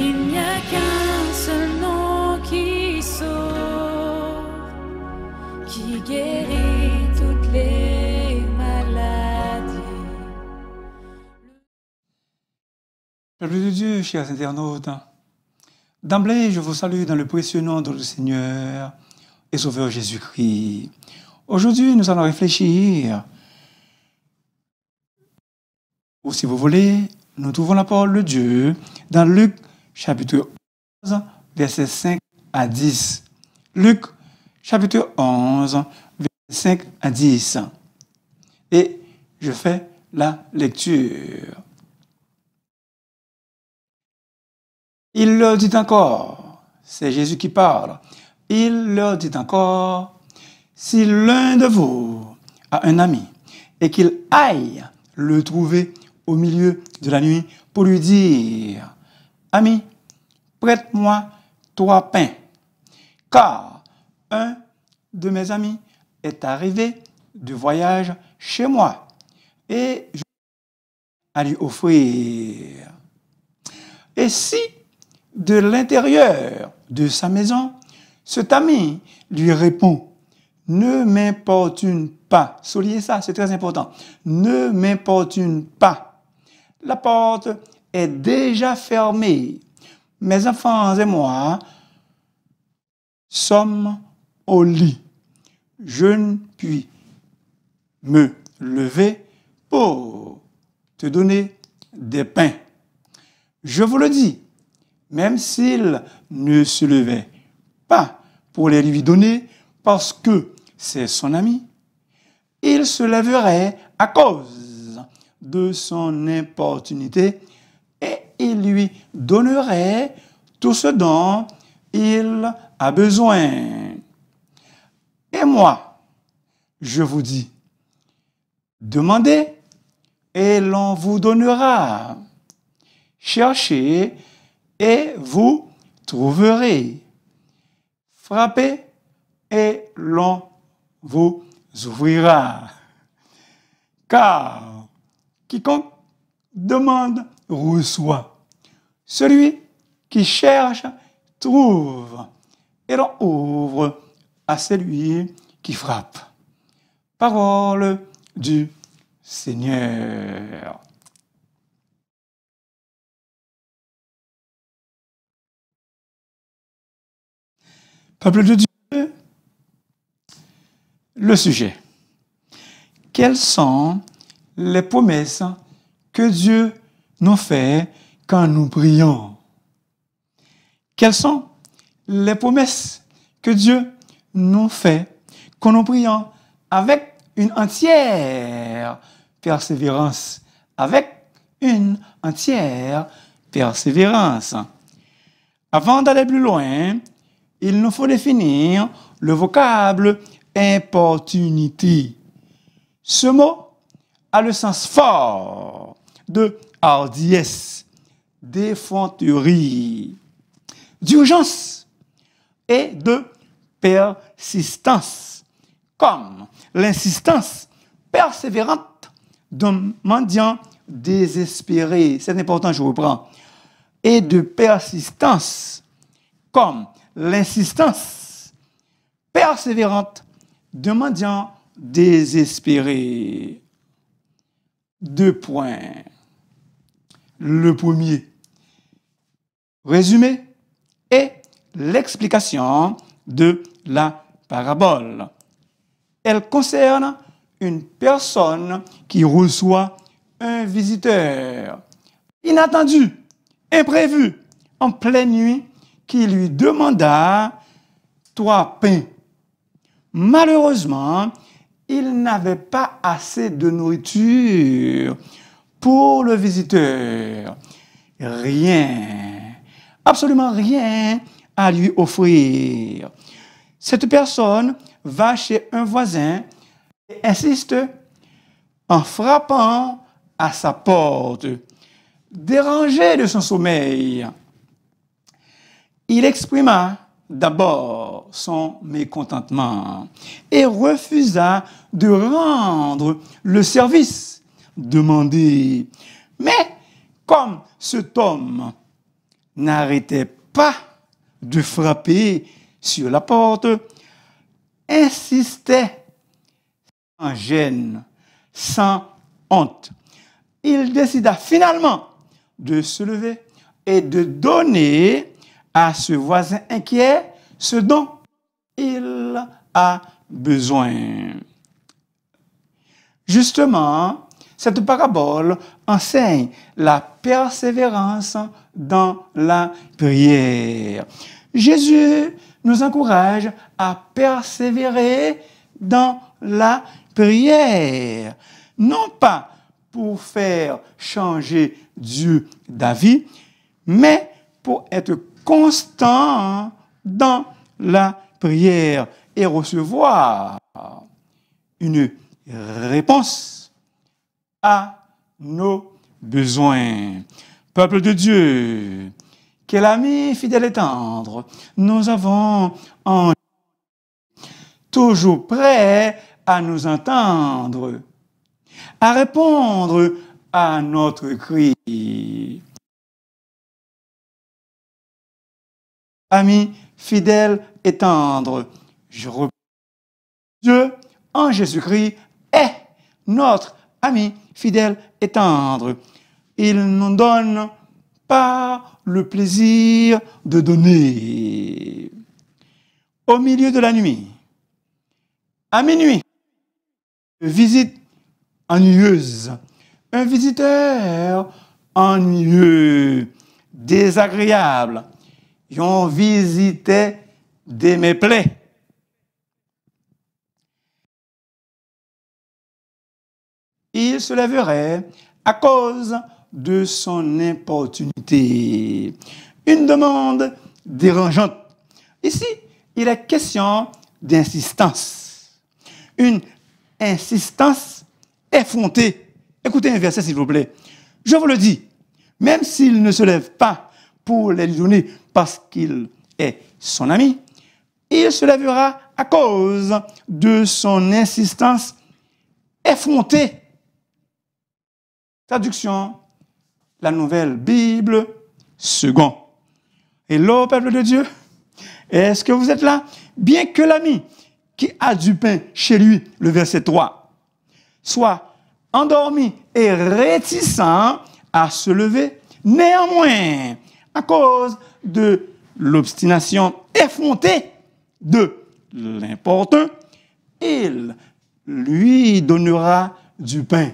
Il n'y a qu'un seul nom qui sauve, qui guérit toutes les maladies. Peuple de Dieu, chers internautes, d'emblée, je vous salue dans le précieux nom de notre Seigneur et Sauveur Jésus-Christ. Aujourd'hui, nous allons réfléchir, ou si vous voulez, nous trouvons la parole de Dieu dans Luc chapitre 11, versets 5 à 10. Luc chapitre 11, versets 5 à 10. Et je fais la lecture. Il leur dit encore, c'est Jésus qui parle, il leur dit encore, si l'un de vous a un ami et qu'il aille le trouver au milieu de la nuit pour lui dire, ami, prête-moi 3 pains, car un de mes amis est arrivé de voyage chez moi et je vais à lui offrir. Et si de l'intérieur de sa maison, cet ami lui répond, ne m'importune pas. Soulignez ça, c'est très important. Ne m'importune pas. La porte est déjà fermée. Mes enfants et moi sommes au lit. Je ne puis me lever pour te donner des pains. Je vous le dis, même s'il ne se levait pas pour les lui donner parce que c'est son ami, il se lèverait à cause de son importunité et il lui donnerait tout ce dont il a besoin. Et moi, je vous dis, demandez et l'on vous donnera. Cherchez et vous trouverez. Frappez et l'on vous ouvrira. Car quiconque demande reçoit. Celui qui cherche trouve. Et l'on ouvre à celui qui frappe. Parole du Seigneur. Peuple de Dieu, le sujet. Quelles sont les promesses que Dieu nous fait quand nous prions? Quelles sont les promesses que Dieu nous fait quand nous prions avec une entière persévérance? Avec une entière persévérance. Avant d'aller plus loin, il nous faut définir le vocable importunité. Ce mot a le sens fort de hardiesse, d'effronterie, d'urgence et de persistance, comme l'insistance persévérante d'un mendiant désespéré. C'est important, je reprends. Et de persistance, comme l'insistance persévérante d'un mendiant désespéré. 2 points. Le premier, résumé et l'explication de la parabole. Elle concerne une personne qui reçoit un visiteur inattendu, imprévu, en pleine nuit, qui lui demanda 3 pains. Malheureusement, il n'avait pas assez de nourriture pour le visiteur. Rien, absolument rien à lui offrir. Cette personne va chez un voisin et insiste en frappant à sa porte, dérangé de son sommeil. Il exprima d'abord son mécontentement et refusa de rendre le service demandé. Mais comme cet homme n'arrêtait pas de frapper sur la porte, insistait sans gêne, sans honte. Il décida finalement de se lever et de donner à ce voisin inquiet ce dont il a besoin. Justement, cette parabole enseigne la persévérance dans la prière. Jésus nous encourage à persévérer dans la prière, non pas pour faire changer Dieu d'avis, mais pour être constant dans la prière et recevoir une réponse à nos besoins. Peuple de Dieu, quel ami fidèle et tendre, nous avons en toujours prêt à nous entendre, à répondre à notre cri. Ami fidèle et tendre, je reprends. Dieu en Jésus-Christ est notre ami fidèle et tendre. Il nous donne par le plaisir de donner. Au milieu de la nuit, à minuit, visite ennuyeuse, un visiteur ennuyeux, désagréable, ils ont visité des méplaies. Il se lèverait à cause de son importunité. Une demande dérangeante. Ici, il est question d'insistance. Une insistance effrontée. Écoutez un verset, s'il vous plaît. Je vous le dis, même s'il ne se lève pas pour les lui donner parce qu'il est son ami, il se lèvera à cause de son insistance effrontée. Traduction, la Nouvelle Bible, second. Hello, peuple de Dieu. Est-ce que vous êtes là? Bien que l'ami qui a du pain chez lui, le verset 3, soit endormi et réticent à se lever, néanmoins, à cause de l'obstination effrontée de l'importun, il lui donnera du pain.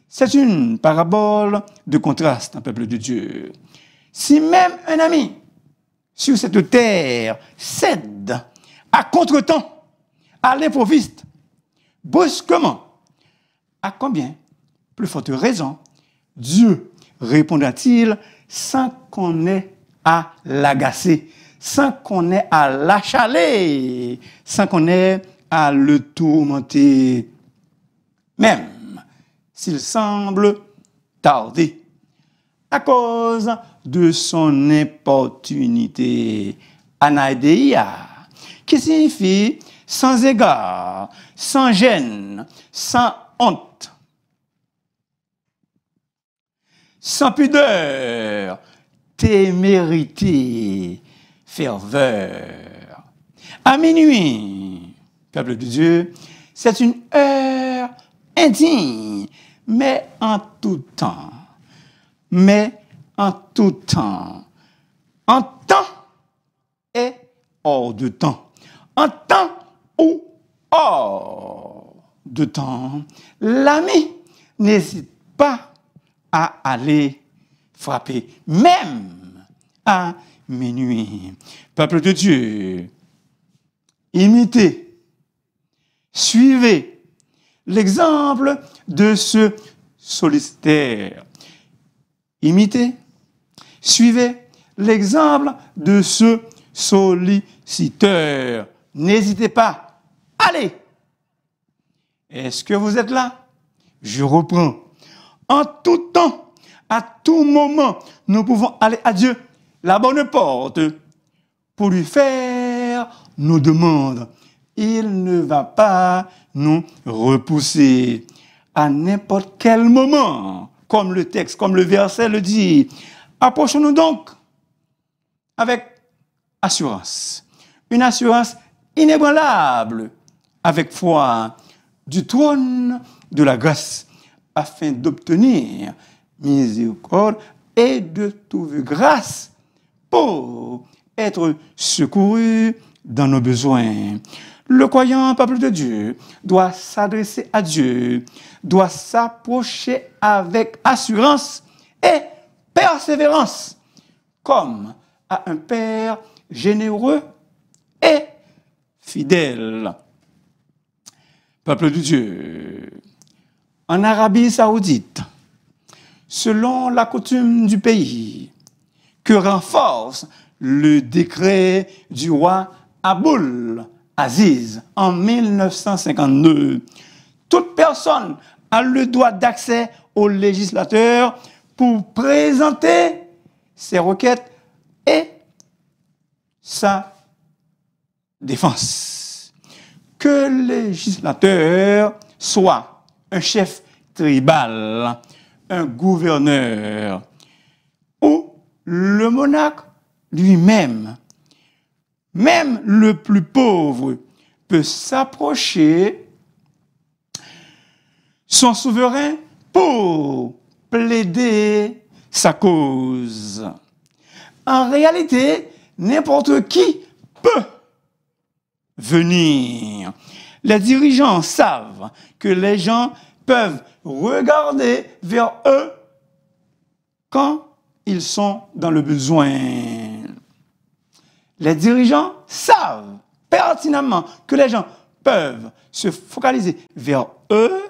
C'est une parabole de contraste, un peuple de Dieu. Si même un ami sur cette terre cède à contre-temps, à l'improviste, brusquement, à combien plus forte raison Dieu répondra-t-il sans qu'on ait à l'agacer, sans qu'on ait à l'achaler, sans qu'on ait à le tourmenter, même s'il semble tarder, à cause de son importunité, anaïdeia, qui signifie sans égard, sans gêne, sans honte, sans pudeur, témérité, ferveur. À minuit, peuple de Dieu, c'est une heure indigne, mais en tout temps. Mais en tout temps. En temps et hors de temps. En temps ou hors de temps. L'ami n'hésite pas à aller frapper, même à minuit. Peuple de Dieu, imitez, suivez l'exemple de ce sollicitaire. Imitez, suivez l'exemple de ce solliciteur. N'hésitez pas. Allez. Est-ce que vous êtes là? Je reprends. En tout temps, à tout moment, nous pouvons aller à Dieu, la bonne porte, pour lui faire nos demandes. Il ne va pas nous repousser à n'importe quel moment, comme le texte, comme le verset le dit. Approchons-nous donc avec assurance. Une assurance inébranlable, avec foi, du trône de la grâce, afin d'obtenir miséricorde et de trouver grâce pour être secouru dans nos besoins. Le croyant, peuple de Dieu, doit s'adresser à Dieu, doit s'approcher avec assurance et persévérance, comme à un Père généreux et fidèle. Peuple de Dieu, en Arabie Saoudite, selon la coutume du pays, que renforce le décret du roi Aboul Aziz en 1952, toute personne a le droit d'accès au législateur pour présenter ses requêtes et sa défense. Que le législateur soit un chef tribal, un gouverneur ou le monarque lui-même, même le plus pauvre peut s'approcher son souverain pour plaider sa cause. En réalité, n'importe qui peut venir. Les dirigeants savent que les gens peuvent regarder vers eux quand ils sont dans le besoin. Les dirigeants savent pertinemment que les gens peuvent se focaliser vers eux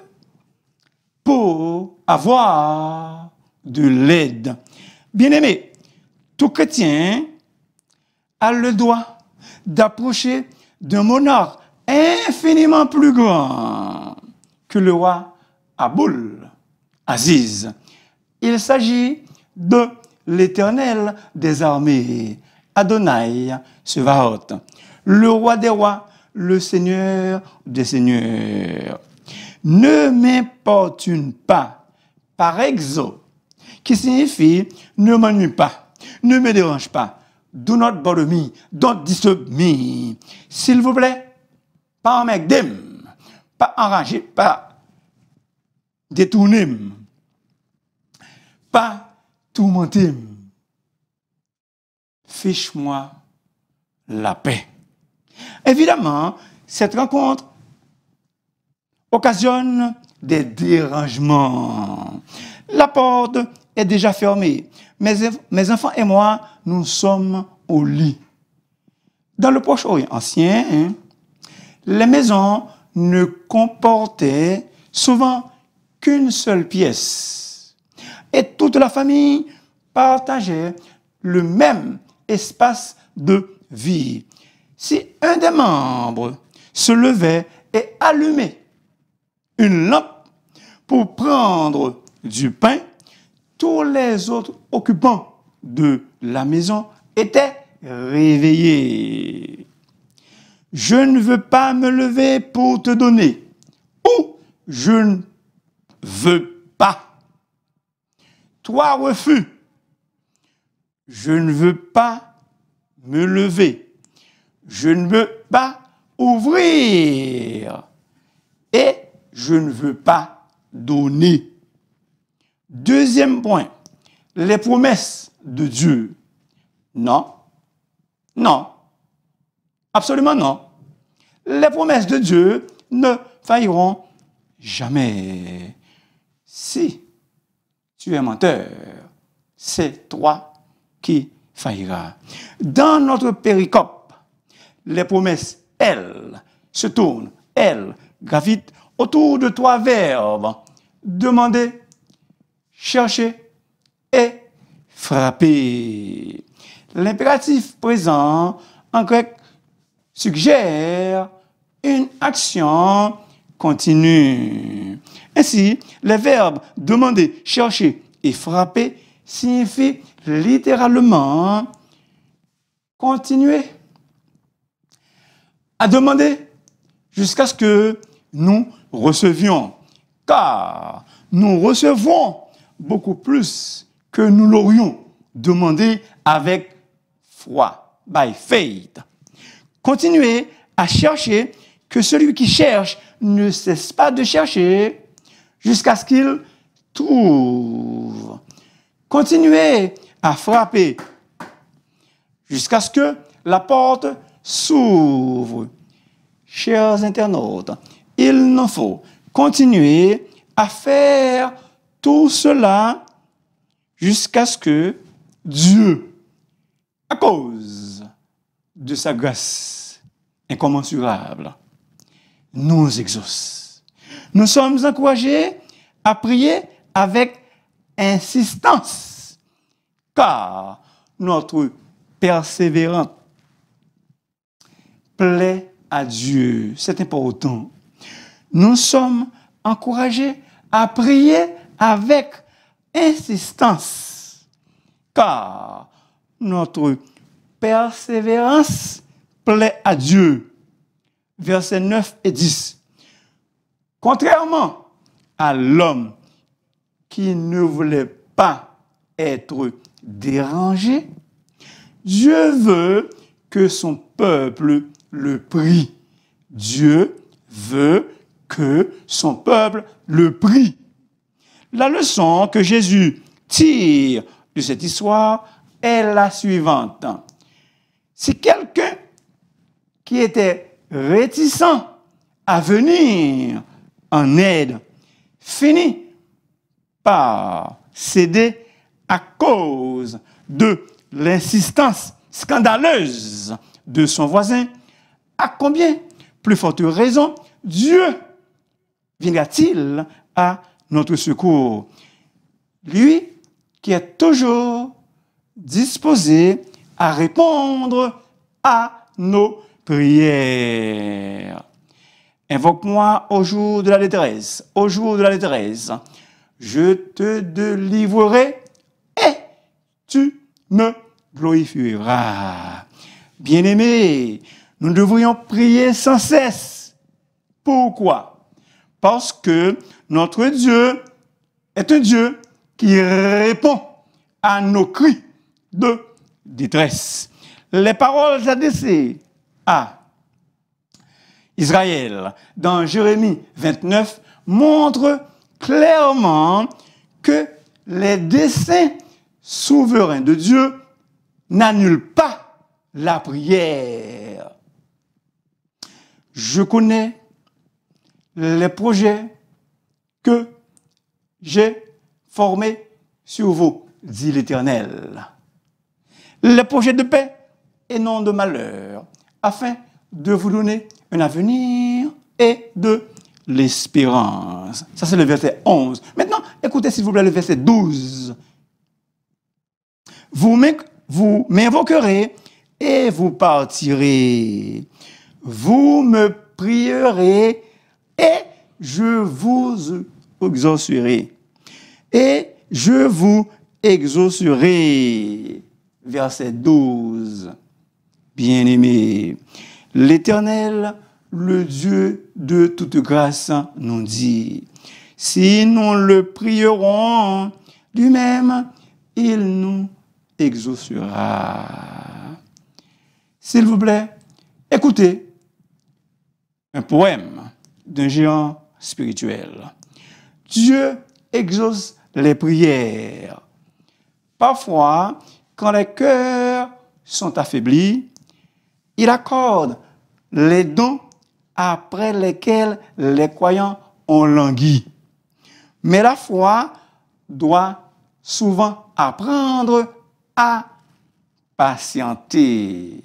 pour avoir de l'aide. Bien-aimé, tout chrétien a le droit d'approcher d'un monarque infiniment plus grand que le roi Aboul Aziz. Il s'agit de l'Éternel des armées, Adonai Sevaot, le roi des rois, le Seigneur des seigneurs. Ne m'importune pas, par exo, qui signifie ne m'ennuie pas, ne me dérange pas. Do not bother me, don't disturb me. S'il vous plaît, pas en m'aider, pas enrager, pas détourner, pas tourmenter. Fiche-moi la paix. Évidemment, cette rencontre occasionne des dérangements. La porte est déjà fermée. Mes enfants et moi, nous sommes au lit. Dans le Proche-Orient ancien, les maisons ne comportaient souvent qu'une seule pièce. Et toute la famille partageait le même espace de vie. Si un des membres se levait et allumait une lampe pour prendre du pain, tous les autres occupants de la maison étaient réveillés. Je ne veux pas me lever pour te donner, ou je ne veux pas. Toi, refus. Je ne veux pas me lever. Je ne veux pas ouvrir. Et je ne veux pas donner. Deuxième point, les promesses de Dieu. Non, non, absolument non. Les promesses de Dieu ne failliront jamais. Si tu es menteur, c'est toi qui failliras. Dans notre péricope, les promesses, elles, se tournent, elles, gravitent autour de trois verbes. Demander, chercher et frapper. L'impératif présent en grec suggère une action continue. Ainsi, les verbes demander, chercher et frapper signifient littéralement continuer à demander jusqu'à ce que nous recevions. Car nous recevons beaucoup plus que nous l'aurions demandé avec foi, by faith. Continuez à chercher, que celui qui cherche ne cesse pas de chercher jusqu'à ce qu'il trouve. Continuez à frapper jusqu'à ce que la porte s'ouvre. Chers internautes, il nous faut continuer à faire tout cela jusqu'à ce que Dieu, à cause de sa grâce incommensurable, nous exauce. Nous sommes encouragés à prier avec insistance, car notre persévérance plaît à Dieu. C'est important. Nous sommes encouragés à prier avec insistance, car notre persévérance plaît à Dieu. Versets 9 et 10. Contrairement à l'homme qui ne voulait pas être dérangé, Dieu veut que son peuple le prie. Dieu veut que son peuple le prie. La leçon que Jésus tire de cette histoire est la suivante. Si quelqu'un qui était réticent à venir en aide finit par céder à cause de l'insistance scandaleuse de son voisin, à combien plus forte raison Dieu viendra-t-il à notre secours? Lui qui est toujours disposé à répondre à nos prières. Invoque-moi au jour de la détresse, au jour de la détresse. Je te délivrerai et tu me glorifieras. Bien-aimés, nous devrions prier sans cesse. Pourquoi? Parce que notre Dieu est un Dieu qui répond à nos cris de détresse. Les paroles adressées à Israël dans Jérémie 29 montrent clairement que les desseins souverains de Dieu n'annulent pas la prière. Je connais les projets que j'ai formés sur vous, dit l'Éternel. Les projets de paix et non de malheur, afin de vous donner un avenir et de l'espérance. Ça, c'est le verset 11. Maintenant, écoutez, s'il vous plaît, le verset 12. Vous m'invoquerez et vous partirez. Vous me prierez et je vous exaucerai. Et je vous exaucerai. Verset 12. Bien-aimés, l'Éternel, le Dieu de toute grâce, nous dit, si nous le prierons, lui-même, il nous exaucera. S'il vous plaît, écoutez un poème d'un géant spirituel. Dieu exauce les prières. Parfois, quand les cœurs sont affaiblis, il accorde les dons après lesquels les croyants ont langui. Mais la foi doit souvent apprendre à patienter,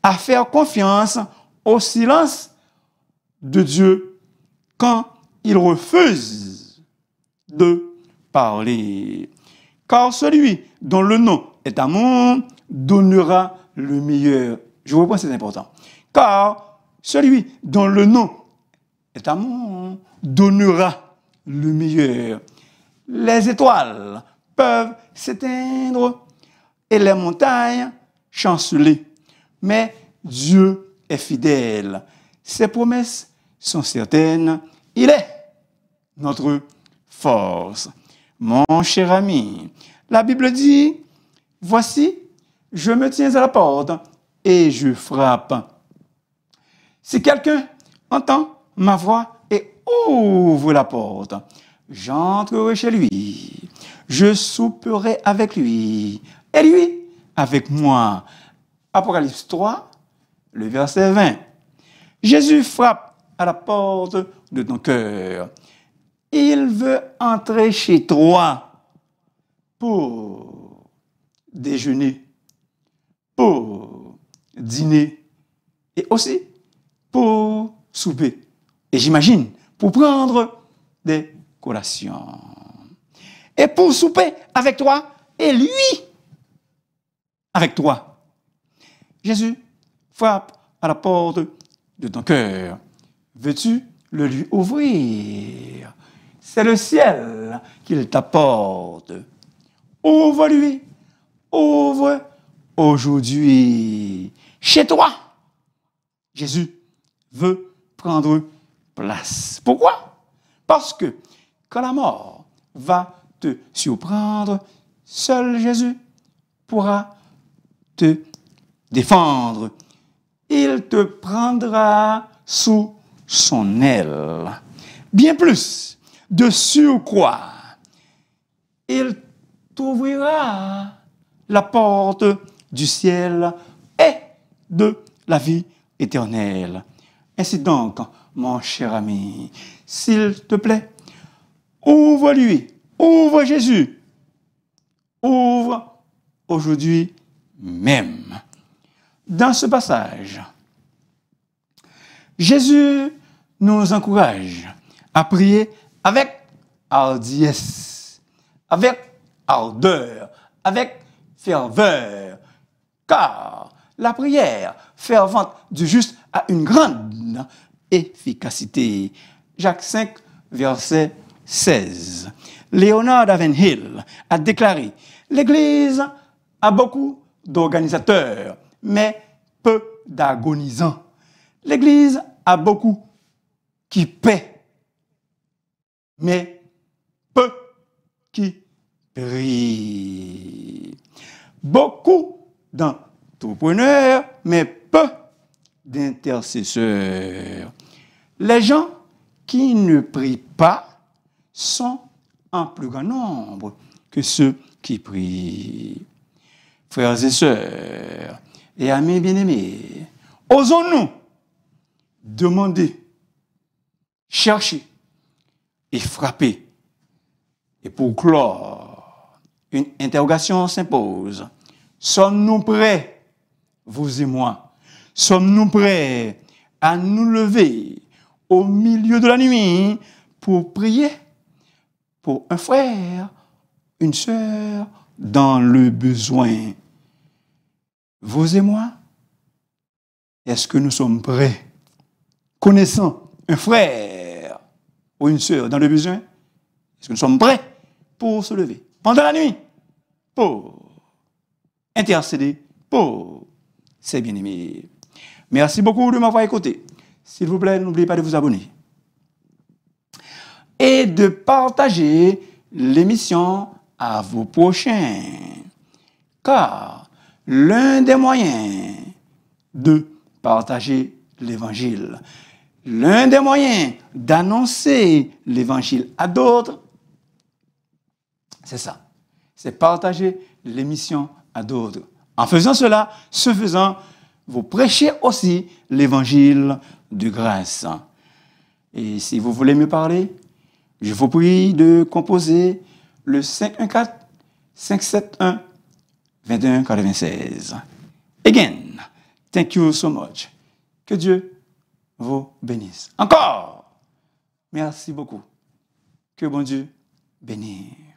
à faire confiance au silence de Dieu quand il refuse de parler. Car celui dont le nom est amour donnera le meilleur. Je vous reprends, c'est important. Car celui dont le nom est amour donnera le meilleur. Les étoiles peuvent s'éteindre et les montagnes chanceler. Mais Dieu est fidèle. Ses promesses sont certaines. Il est notre force. Mon cher ami, la Bible dit, voici, je me tiens à la porte et je frappe. Si quelqu'un entend ma voix et ouvre la porte, j'entrerai chez lui, je souperai avec lui et lui avec moi. Apocalypse 3, le verset 20. Jésus frappe à la porte de ton cœur. Il veut entrer chez toi pour déjeuner, pour dîner et aussi pour souper. Et j'imagine, pour prendre des collations. Et pour souper avec toi et lui avec toi. Jésus frappe à la porte de ton cœur. Veux-tu le lui ouvrir? C'est le ciel qu'il t'apporte. Ouvre-lui. Ouvre aujourd'hui. Chez toi. Jésus veut prendre place. Pourquoi? Parce que quand la mort va te surprendre, seul Jésus pourra te défendre. Il te prendra sous son aile. Bien plus, de surcroît, il t'ouvrira la porte du ciel et de la vie éternelle. Ainsi donc, mon cher ami, s'il te plaît, ouvre-lui, ouvre Jésus, ouvre aujourd'hui même. Dans ce passage, Jésus nous encourage à prier avec hardiesse, avec ardeur, avec ferveur, car la prière fervente du juste a une grande efficacité. Jacques 5, verset 16. Leonard Ravenhill a déclaré: l'Église a beaucoup d'organisateurs, mais peu d'agonisants. L'Église a beaucoup qui paient, mais peu qui prient. Beaucoup d'entrepreneurs, mais peu d'intercesseurs. Les gens qui ne prient pas sont en plus grand nombre que ceux qui prient. Frères et sœurs et amis bien-aimés, osons-nous demander, chercher et frapper. Et pour clore, une interrogation s'impose. Sommes-nous prêts, vous et moi? Sommes-nous prêts à nous lever au milieu de la nuit pour prier pour un frère, une sœur dans le besoin? Vous et moi, est-ce que nous sommes prêts, connaissant un frère ou une sœur dans le besoin? Est-ce que nous sommes prêts pour se lever pendant la nuit pour intercéder pour ses bien-aimés? Merci beaucoup de m'avoir écouté. S'il vous plaît, n'oubliez pas de vous abonner et de partager l'émission à vos prochains. Car l'un des moyens de partager l'Évangile, l'un des moyens d'annoncer l'Évangile à d'autres, c'est ça. C'est partager l'émission à d'autres. En faisant cela, ce faisant, vous prêchez aussi l'Évangile de grâce. Et si vous voulez me parler, je vous prie de composer le 514-571-2196. Again, thank you so much. Que Dieu vous bénisse. Encore, merci beaucoup. Que bon Dieu bénisse.